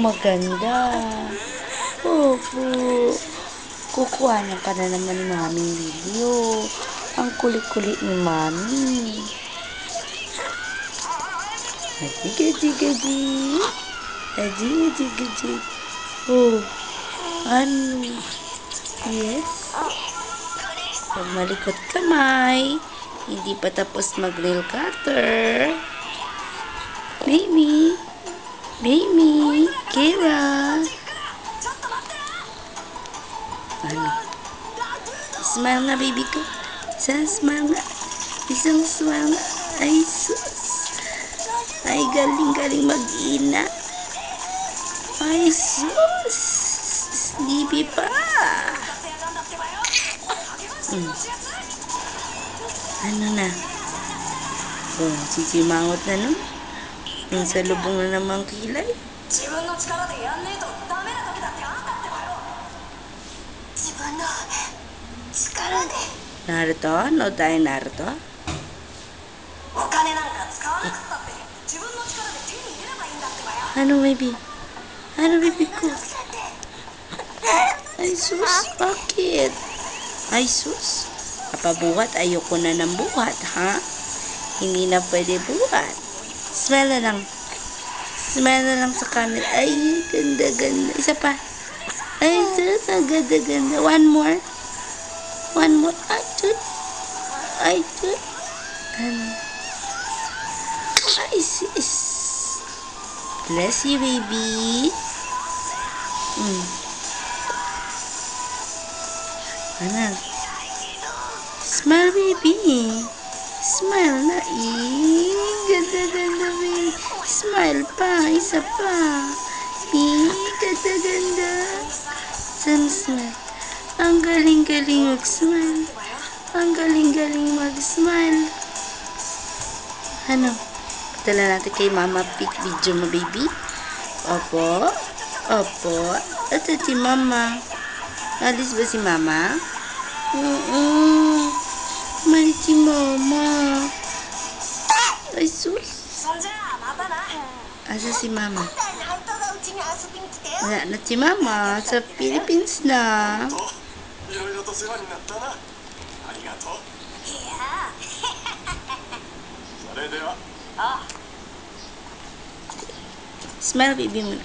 Maganda. Opo. Kukuhanan ka na naman ni Maming video. Ang kulit-kulit ni Mami. Gaji-gaji-gaji. Gaji-gaji-gaji. Oh. Ano? Yes? Huwag malikot kamay. Hindi pa tapos mag-nail cutter. Baby. Baby. Kira. Ano? Smile na, baby ko. Isang smile na. Isang smile na. Ay, sus. Ay, galing-galing mag-ina. Ay, sus. Sleepy pa. Ano na? Oh, sisimangot na nun. Yung sa lubong na namang kilay. Naruto? No tayo Naruto? Ano, baby? Ano, baby ko? Ay, sus. Bakit? Ay, sus. Kapabuhat, ayoko na ng buhat, ha? Hindi na pwede buhat. Smile na lang. Smile na lang sa camera. Ay, ganda-ganda. Isa pa. Ay, sus. Ang ganda-ganda. One more. One more. Ay, sus. Ay, sus. Ay, sis. Bless you, baby. Ano? Smile, baby. Smile na. Ganda-ganda, baby. Smile pa. Isa pa. Ganda-ganda. Some smile. Ang galing-galing mag-smile. Ang galing-galing mag-smile. Ano? Dala natin kay Mama Pic video mo, baby. Opo. Opo. Ito si Mama. Alis ba si Mama? Malis si Mama. Ay, sus. Asa si Mama? Wala na si Mama. Sa Philippines na. Smile, baby mo.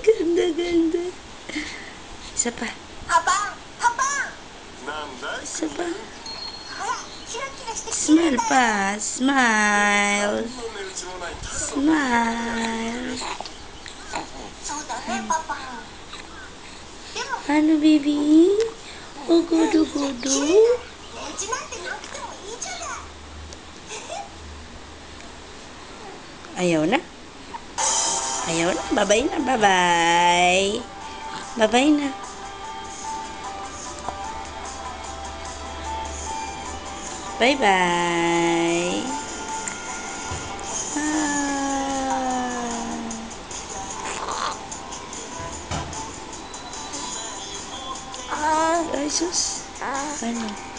Ganda-ganda. Isa pa. Isa pa. Smile pa. Smile. Smile. Ano, baby? Ugudu-gudu. Ayaw na. Ayaw na. Bye-bye na. Bye-bye. Bye-bye na. Bye-bye. Ay, sus. Ano?